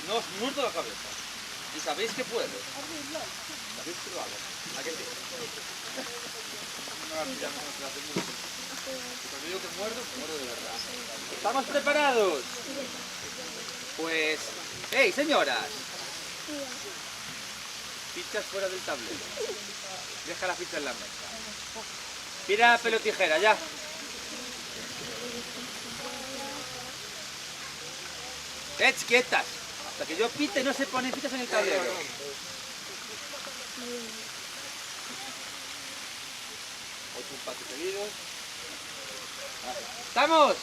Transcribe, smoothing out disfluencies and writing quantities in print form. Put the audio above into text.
No os muerdo la cabeza. Y sabéis que puedo. Sabéis que lo hago. ¿A qué sí? No, ya no se hace mucho. Cuando digo que muerdo de verdad. ¿Estamos preparados? Pues... ¡Hey, señoras! Fichas fuera del tablero. Deja la ficha en la mesa. Tira pelo tijera, ya. Quietas. Hasta que yo pite no se ponen fichas en el tablero. Ocho empates seguidos. ¡Estamos!